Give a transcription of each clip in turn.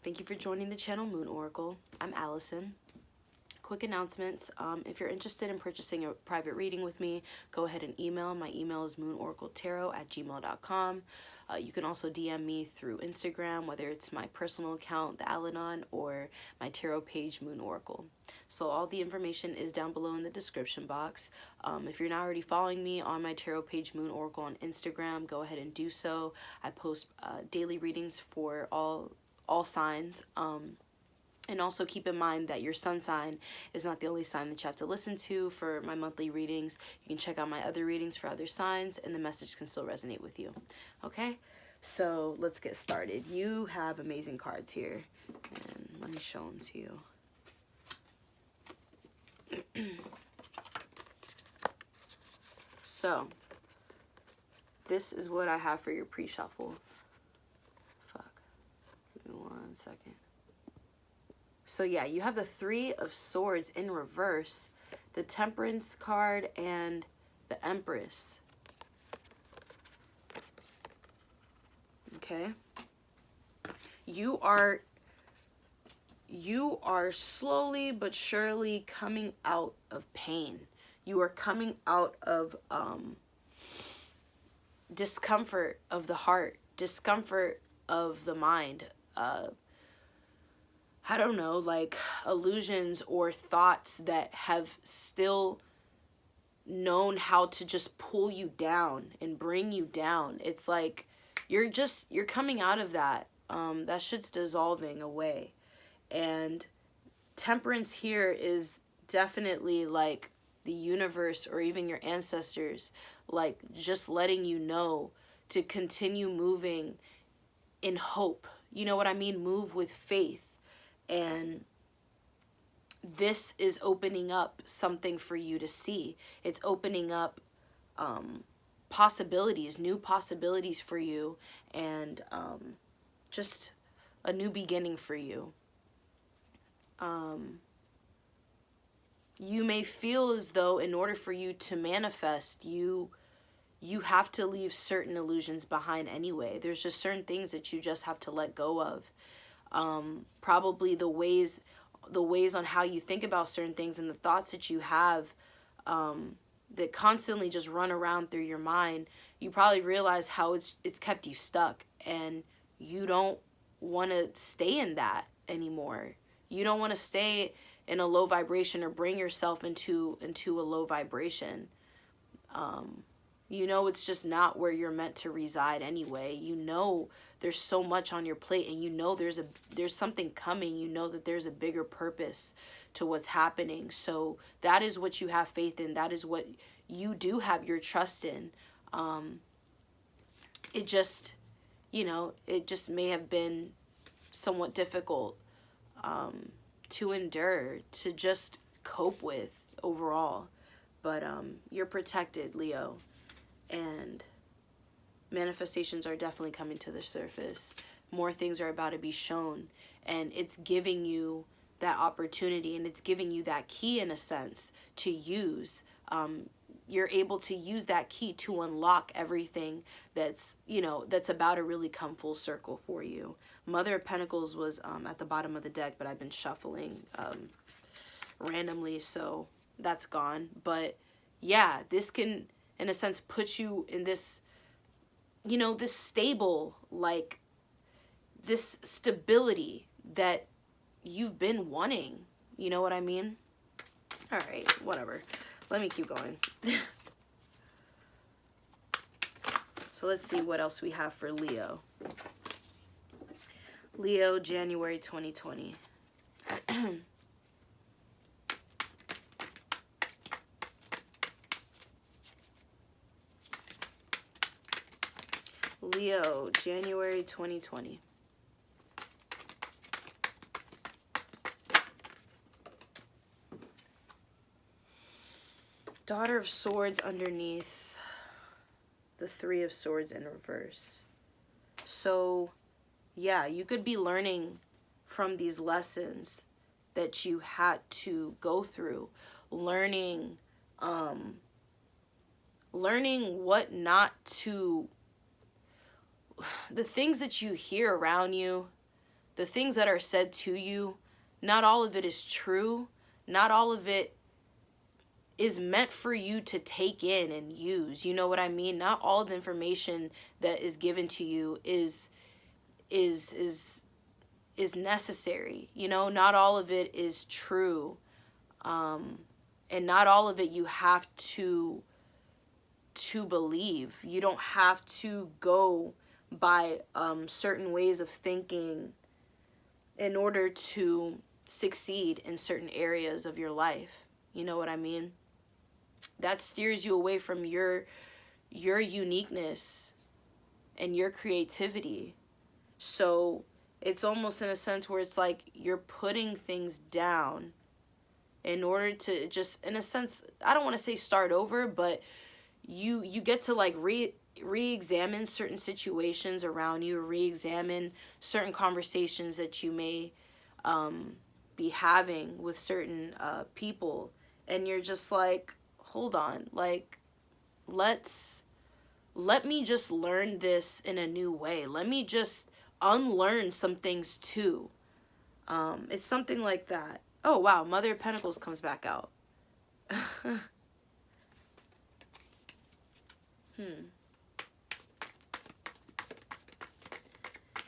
Thank you for joining the channel Moon Oracle. I'm Allison. Quick announcements. If you're interested in purchasing a private reading with me, go ahead and email. My email is moonoracletarot@gmail.com. You can also DM me through Instagram, whether it's my personal account, the Al-Anon, or my tarot page, Moon Oracle. So all the information is down below in the description box. If you're not already following me on my tarot page, Moon Oracle, on Instagram, go ahead and do so. I post daily readings for all signs. And also keep in mind that your sun sign is not the only sign that you have to listen to for my monthly readings. You can check out my other readings for other signs, and the message can still resonate with you. Okay? So let's get started. You have amazing cards here, and let me show them to you. So, this is what I have for your pre-shuffle. Fuck. Give me 1 second. So yeah, you have the Three of Swords in reverse, the Temperance card, and the Empress. Okay? You are slowly but surely coming out of pain. You are coming out of discomfort of the heart, discomfort of the mind, I don't know, like illusions or thoughts that have still known how to just pull you down and bring you down. It's like you're coming out of that. That shit's dissolving away. And Temperance here is definitely like the universe or even your ancestors, like just letting you know to continue moving in hope. You know what I mean? Move with faith. And this is opening up something for you to see. It's opening up possibilities, new possibilities for you, and just a new beginning for you. You may feel as though in order for you to manifest, you have to leave certain illusions behind anyway. There's just certain things that you just have to let go of. Probably the ways on how you think about certain things and the thoughts that you have that constantly just run around through your mind. You probably realize how it's kept you stuck, and you don't want to stay in that anymore. You don't want to stay in a low vibration or bring yourself into a low vibration. You know, it's just not where you're meant to reside anyway. You know there's so much on your plate, and you know there's something coming. You know that there's a bigger purpose to what's happening. So that is what you have faith in. That is what you do have your trust in. It just, you know, it just may have been somewhat difficult to endure, to just cope with overall. But you're protected, Leo. And manifestations are definitely coming to the surface. More things are about to be shown, and it's giving you that opportunity, and it's giving you that key in a sense to use. You're able to use that key to unlock everything that's, you know, that's about to really come full circle for you. Mother of Pentacles was at the bottom of the deck, but I've been shuffling randomly, so that's gone. But yeah, this can, in a sense, put you in this, you know, this stable, like, this stability that you've been wanting. You know what I mean? All right, whatever. Let me keep going. So let's see what else we have for Leo. Leo, January 2020. Leo, January 2020. Daughter of Swords underneath, the Three of Swords in reverse. So, yeah, you could be learning from these lessons that you had to go through. Learning what not to, the things that you hear around you, the things that are said to you, not all of it is true. Not all of it is meant for you to take in and use. You know what I mean? Not all of the information that is given to you is necessary. You know, not all of it is true. And not all of it you have to believe. You don't have to go by certain ways of thinking in order to succeed in certain areas of your life. You know what I mean? That steers you away from your uniqueness and your creativity. So it's almost in a sense where it's like you're putting things down in order to just, in a sense, I don't want to say start over, but you get to like re-examine certain situations around you, re-examine certain conversations that you may be having with certain people, and you're just like, hold on, like, let me just learn this in a new way. Let me just unlearn some things too. It's something like that. Oh wow, Mother of Pentacles comes back out.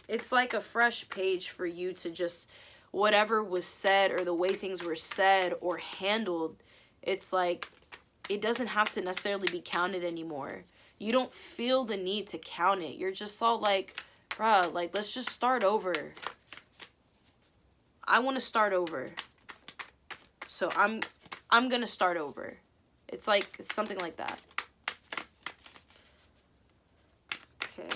It's like a fresh page for you to just, whatever was said or the way things were said or handled, it's like it doesn't have to necessarily be counted anymore. You don't feel the need to count it. You're just all like, bruh, like, let's just start over. I want to start over. So I'm going to start over. It's like, it's something like that. Okay.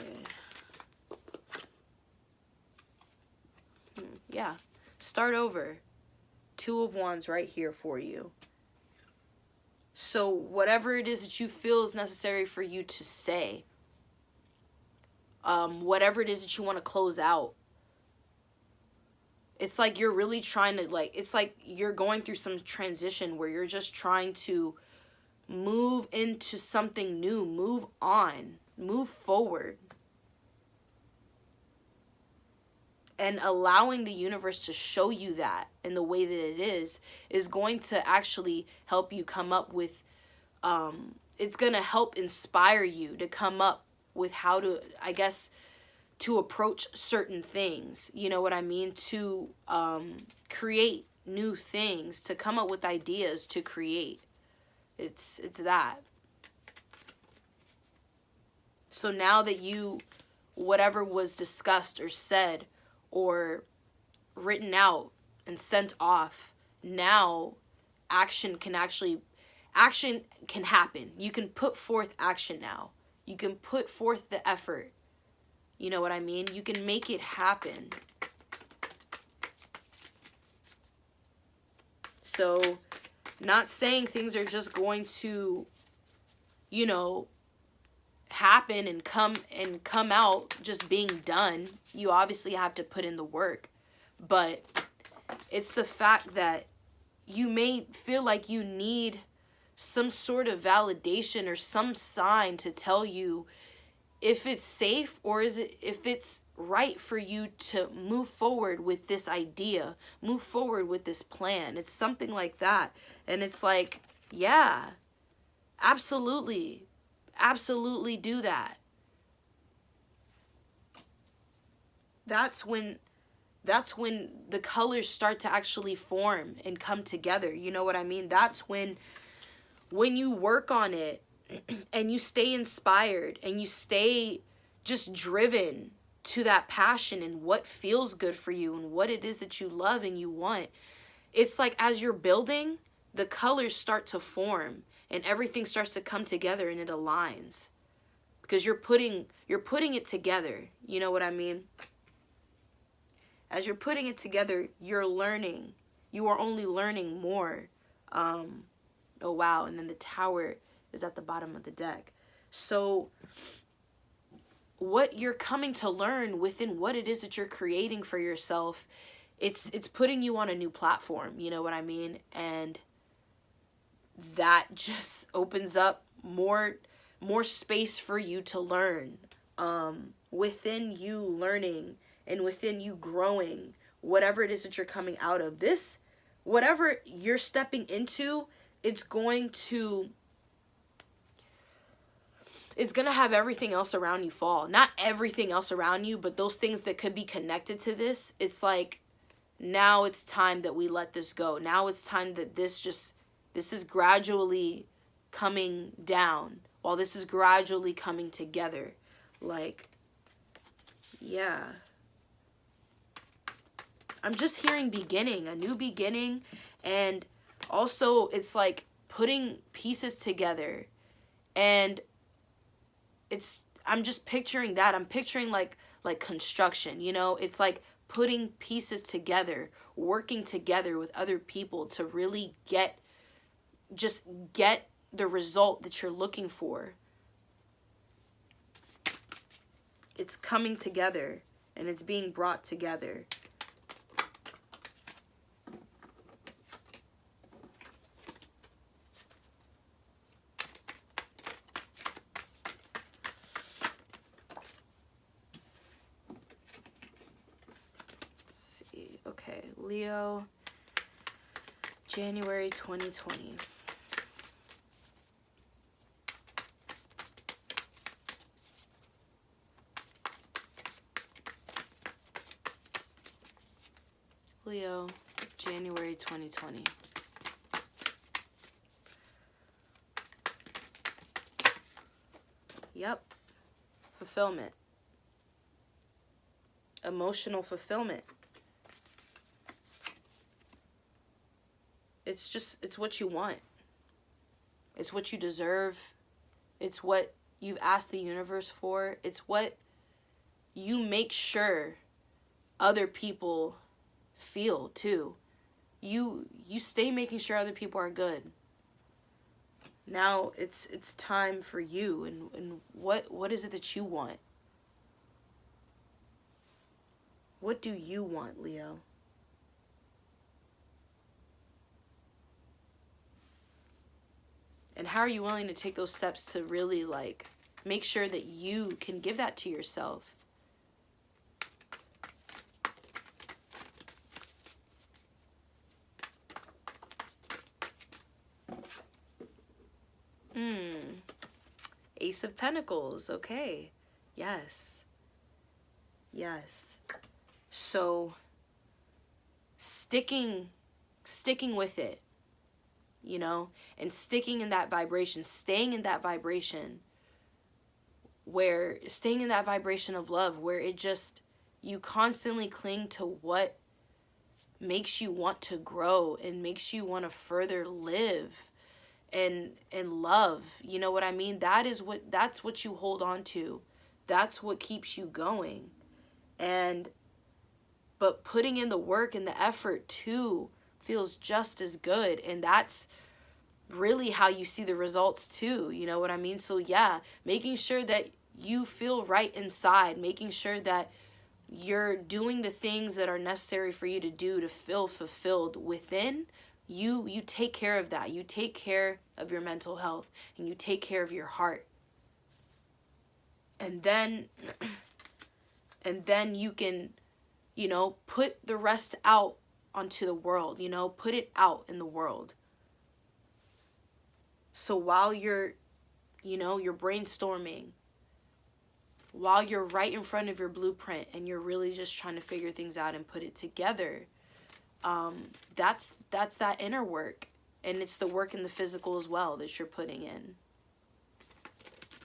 Yeah. Start over. Two of Wands right here for you. So whatever it is that you feel is necessary for you to say, whatever it is that you want to close out, it's like you're really trying to, like, it's like you're going through some transition where you're just trying to move into something new, move on, move forward. And allowing the universe to show you that in the way that it is going to actually help you come up with, it's going to help inspire you to come up with how to, I guess, to approach certain things. You know what I mean? To create new things, to come up with ideas to create. It's that. So now that you, whatever was discussed or said or written out and sent off, now action can happen. You can put forth action now. You can put forth the effort. You know what I mean? You can make it happen. So, not saying things are just going to, you know, happen and come out just being done. You obviously have to put in the work, but it's the fact that you may feel like you need some sort of validation or some sign to tell you if it's safe or if it's right for you to move forward with this idea, move forward with this plan. It's something like that. And it's like, yeah, absolutely do that. That's when the colors start to actually form and come together. You know what I mean? That's when you work on it and you stay inspired and you stay just driven to that passion and what feels good for you and what it is that you love and you want. It's like as you're building, the colors start to form and everything starts to come together and it aligns because you're putting it together. You know what I mean? As you're putting it together, you're learning. You are only learning more. Oh, wow. And then the Tower is at the bottom of the deck. So what you're coming to learn within what it is that you're creating for yourself, it's putting you on a new platform. You know what I mean? And that just opens up more space for you to learn. Within you learning and within you growing whatever it is that you're coming out of. This, whatever you're stepping into, it's going to have everything else around you fall. Not everything else around you, but those things that could be connected to this. It's like, now it's time that we let this go. Now it's time that this is gradually coming down while this is gradually coming together. Like, yeah. I'm just hearing beginning, a new beginning. And also it's like putting pieces together. And I'm just picturing that. I'm picturing like construction, you know? It's like putting pieces together, working together with other people to really get the result that you're looking for. It's coming together and it's being brought together. Okay, Leo, January 2020. Leo, January 2020. Yep. Fulfillment. Emotional fulfillment. It's what you want. It's what you deserve. It's what you've asked the universe for. It's what you make sure other people feel too. You stay making sure other people are good. Now it's time for you, and what is it that you want? What do you want, Leo? And how are you willing to take those steps to really like make sure that you can give that to yourself? Ace of Pentacles. Okay. Yes. Yes. So sticking with it, you know, and sticking in that vibration, staying in that vibration of love, where it just, you constantly cling to what makes you want to grow and makes you want to further live and love. You know what I mean? That's what you hold on to. That's what keeps you going. But putting in the work and the effort too feels just as good. And that's really how you see the results too. You know what I mean? So yeah, making sure that you feel right inside, making sure that you're doing the things that are necessary for you to do to feel fulfilled within. You take care of that. You take care of your mental health and you take care of your heart. And then you can, you know, put the rest out onto the world, you know, put it out in the world. So while you're brainstorming, while you're right in front of your blueprint and you're really just trying to figure things out and put it together, that's that inner work. And it's the work in the physical as well that you're putting in.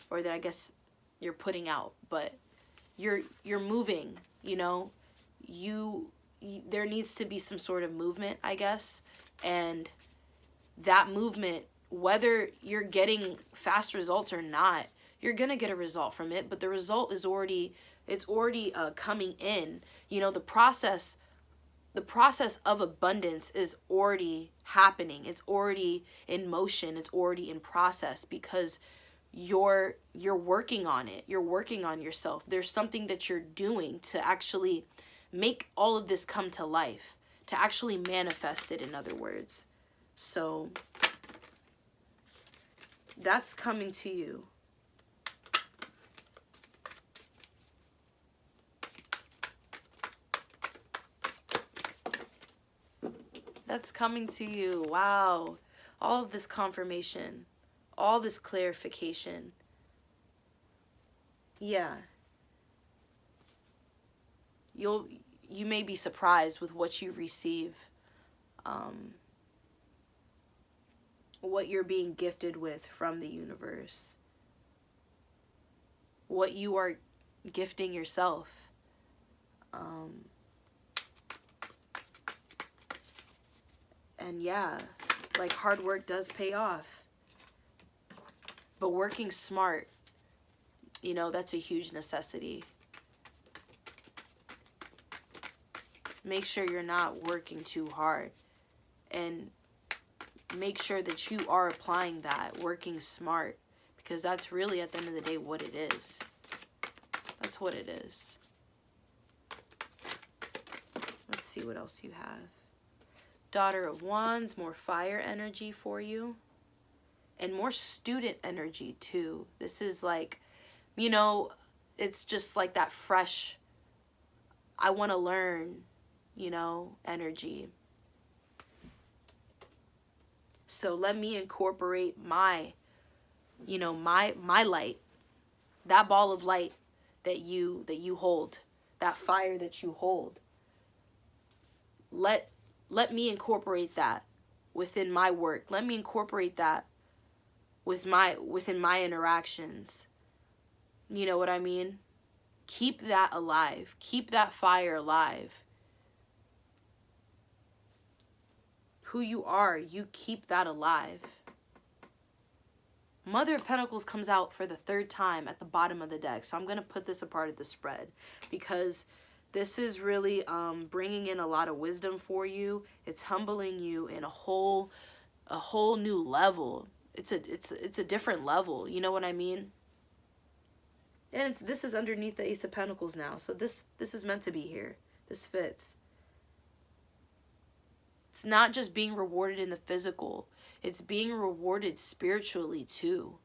Or that I guess you're putting out, but you're moving, you know. There needs to be some sort of movement, I guess. And that movement, whether you're getting fast results or not, you're going to get a result from it, but the result is already coming in. You know, the process of abundance is already happening. It's already in motion. It's already in process because you're working on it. You're working on yourself. There's something that you're doing to actually make all of this come to life, to actually manifest it, in other words. So that's coming to you. that's coming to you. Wow. All of this confirmation, all this clarification. Yeah. You may be surprised with what you receive, what you're being gifted with from the universe, what you are gifting yourself. And yeah, like hard work does pay off, but working smart, you know, that's a huge necessity. Make sure you're not working too hard, and make sure that you are applying that, working smart, because that's really at the end of the day what it is. That's what it is. Let's see what else you have. Daughter of Wands, more fire energy for you. And more student energy too. This is like, you know, it's just like that fresh, I want to learn, you know, energy. So let me incorporate my, you know, my light, that ball of light that you hold, that fire that you hold. Let me incorporate that within my work. Let me incorporate that within my interactions. You know what I mean? Keep that alive. Keep that fire alive. Who you are, you keep that alive. Mother of Pentacles comes out for the third time at the bottom of the deck. So I'm going to put this a part of the spread, because this is really bringing in a lot of wisdom for you. It's humbling you in a whole new level. It's a different level. You know what I mean? And this is underneath the Ace of Pentacles now. So this is meant to be here. This fits. It's not just being rewarded in the physical. It's being rewarded spiritually too.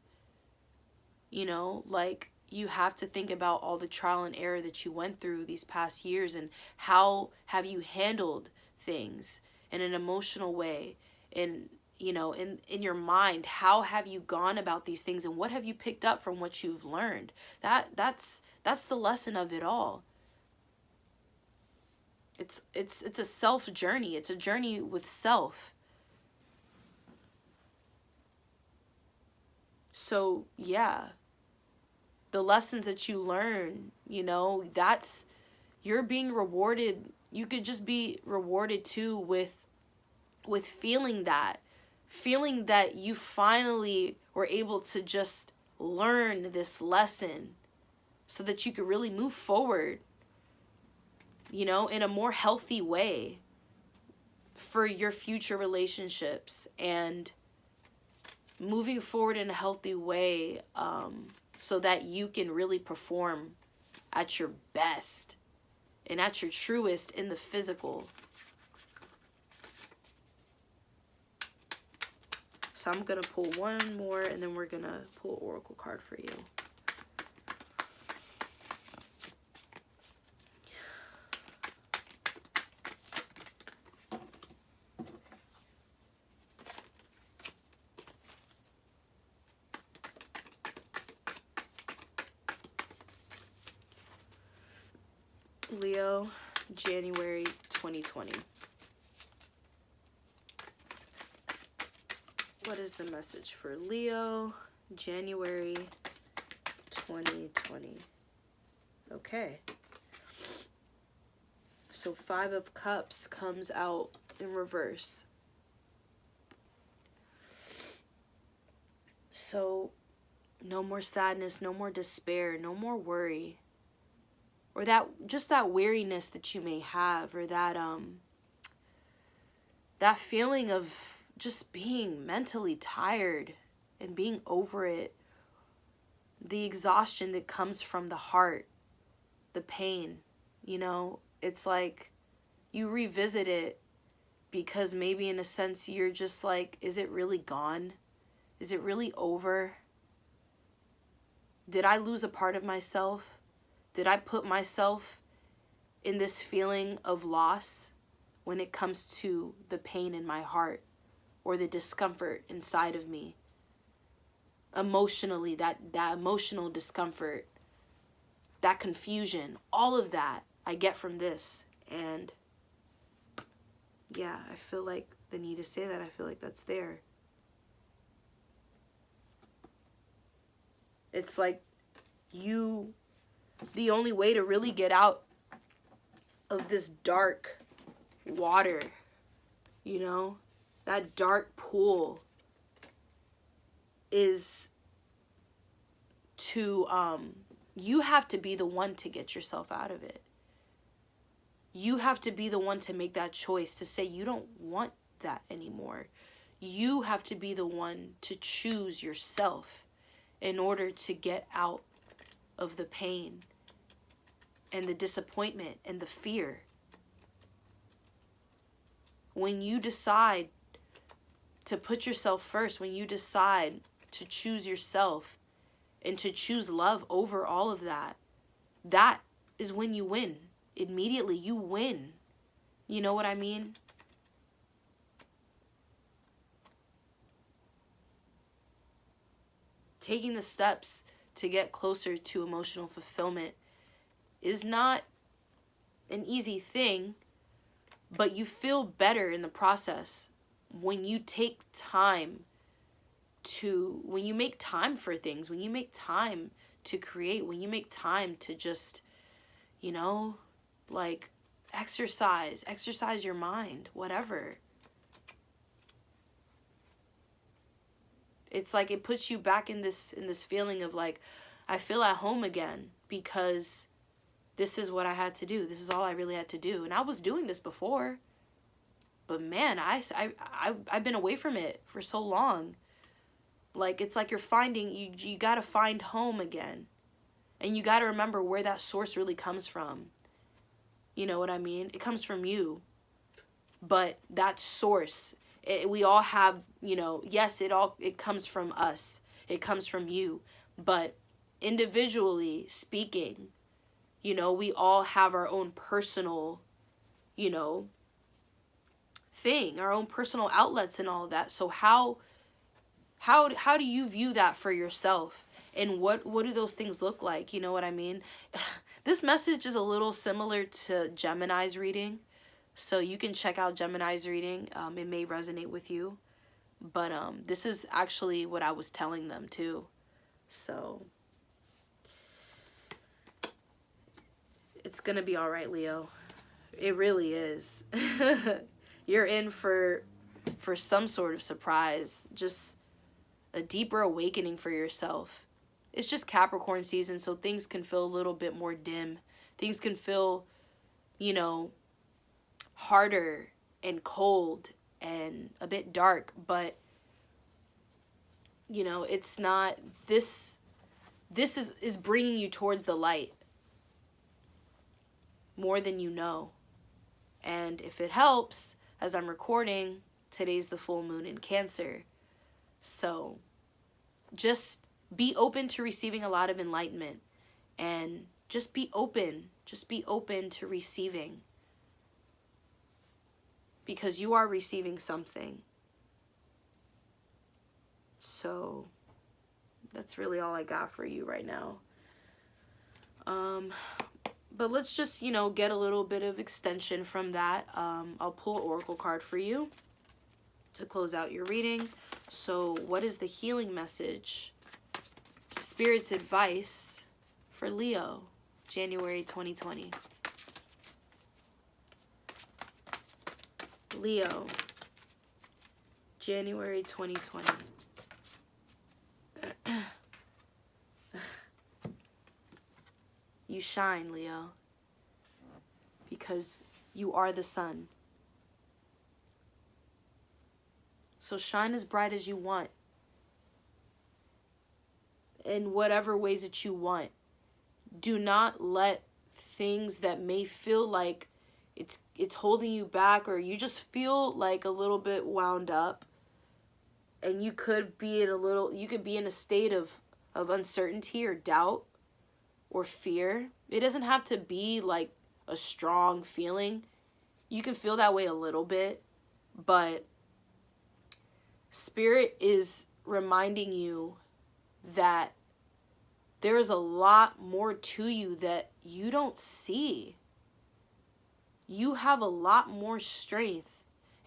You know, like, you have to think about all the trial and error that you went through these past years, and how have you handled things in an emotional way, and, you know, in your mind, how have you gone about these things, and what have you picked up from what you've learned? That's the lesson of it all. It's a self journey. It's a journey with self. So yeah, the lessons that you learn, you know, you're being rewarded. You could just be rewarded too with feeling that you finally were able to just learn this lesson, so that you could really move forward, you know, in a more healthy way for your future relationships, and moving forward in a healthy way, so that you can really perform at your best and at your truest in the physical. So I'm going to pull one more, and then we're going to pull an oracle card for you. Leo, January 2020. What is the message for Leo, January 2020? Okay. So 5 of Cups comes out in reverse. So no more sadness, no more despair, no more worry. Or just that weariness that you may have, or that feeling of just being mentally tired and being over it. The exhaustion that comes from the heart, the pain, you know, it's like you revisit it, because maybe in a sense you're just like, is it really gone? Is it really over? Did I lose a part of myself? Did I put myself in this feeling of loss? when it comes to the pain in my heart or the discomfort inside of me. Emotionally, that emotional discomfort, that confusion, all of that I get from this. And yeah, I feel like the need to say that. I feel like that's there. It's like the only way to really get out of this dark water, you know, that dark pool, is to, you have to be the one to get yourself out of it. You have to be the one to make that choice to say you don't want that anymore. You have to be the one to choose yourself in order to get out of the pain and the disappointment and the fear. When you decide to put yourself first, when you decide to choose yourself and to choose love over all of that, that is when you win. Immediately, you win. You know what I mean? Taking the steps to get closer to emotional fulfillment is not an easy thing, but you feel better in the process when you take time to, when you make time for things, when you make time to create, when you make time to just, you know, like exercise your mind, whatever. It's like it puts you back in this feeling of like, I feel at home again because this is what I had to do. This is all I really had to do. And I was doing this before. But man, I've been away from it for so long. Like, it's like you're finding, you got to find home again. And you got to remember where that source really comes from. You know what I mean? It comes from you. But that source, we all have, you know, yes, it comes from us. It comes from you. But individually speaking, you know, we all have our own personal, you know, thing, our own personal outlets and all of that. So how do you view that for yourself? And what do those things look like? You know what I mean? This message is a little similar to Gemini's reading. So you can check out Gemini's reading. It may resonate with you. But this is actually what I was telling them too. So it's going to be all right, Leo. It really is. You're in for some sort of surprise. Just a deeper awakening for yourself. It's just Capricorn season, so things can feel a little bit more dim. Things can feel, you know, harder and cold and a bit dark, but you know, it's not, this is bringing you towards the light more than you know. And if it helps, as I'm recording, today's the full moon in Cancer. So just be open to receiving a lot of enlightenment, and just be open to receiving, because you are receiving something. So that's really all I got for you right now. But let's just, you know, get a little bit of extension from that. I'll pull an oracle card for you to close out your reading. So what is the healing message, Spirit's advice for Leo, January 2020? Leo, January 2020. You shine, Leo, because you are the sun. So shine as bright as you want, in whatever ways that you want. Do not let things that may feel like it's holding you back, or you just feel like a little bit wound up, and you could be in a state of uncertainty or doubt or fear. It doesn't have to be like a strong feeling. You can feel that way a little bit, but Spirit is reminding you that there is a lot more to you that you don't see. You have a lot more strength.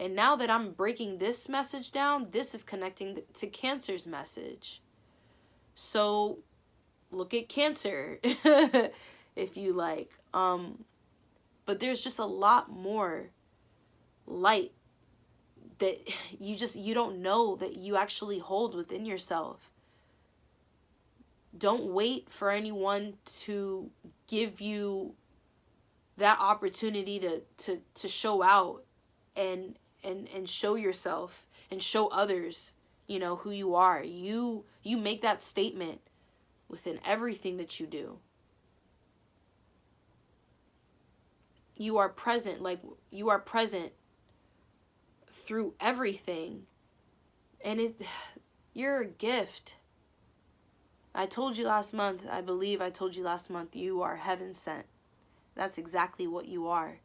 And now that I'm breaking this message down, this is connecting to Cancer's message. So look at Cancer if you like. But there's just a lot more light that you don't know that you actually hold within yourself. Don't wait for anyone to give you that opportunity to show out and show yourself and show others, you know, who you are. You make that statement within everything that you do. You are present, like you are present through everything. And you're a gift. I told you last month, I believe I told you last month, you are heaven sent. That's exactly what you are.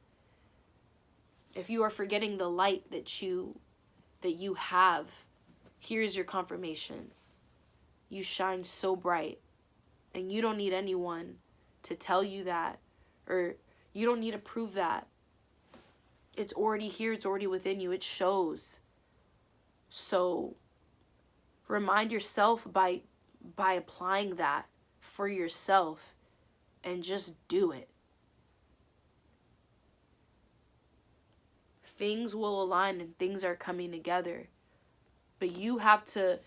If you are forgetting the light that you have, here's your confirmation. You shine so bright, and you don't need anyone to tell you that, or you don't need to prove that. It's already here, it's already within you, it shows. So remind yourself by applying that for yourself, and just do it. Things will align and things are coming together. But you have to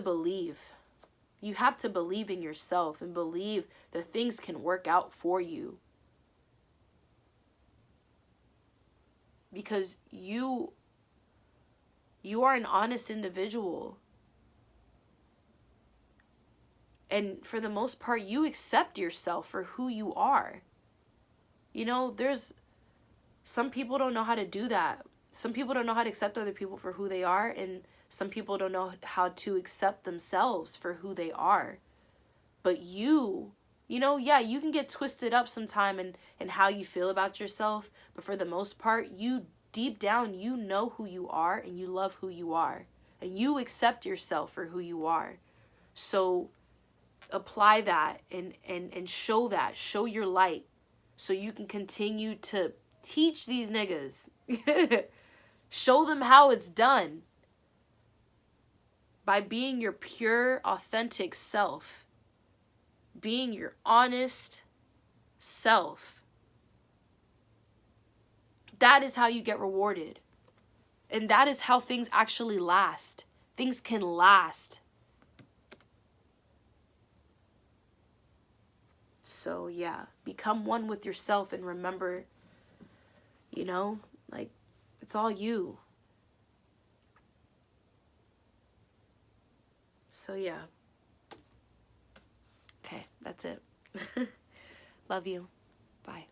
believe. You have to believe in yourself and believe that things can work out for you. Because you are an honest individual. And for the most part, you accept yourself for who you are. You know, some people don't know how to do that. Some people don't know how to accept other people for who they are, and some people don't know how to accept themselves for who they are. But you know, yeah, you can get twisted up sometime in how you feel about yourself, but for the most part, you deep down, you know who you are, and you love who you are, and you accept yourself for who you are. So apply that and show your light, so you can continue to teach these niggas. Show them how it's done by being your pure, authentic self, being your honest self. That is how you get rewarded, and that is how things actually last. Things can last. So yeah, become one with yourself, and remember, you know, like, it's all you. So yeah. Okay, that's it. Love you. Bye.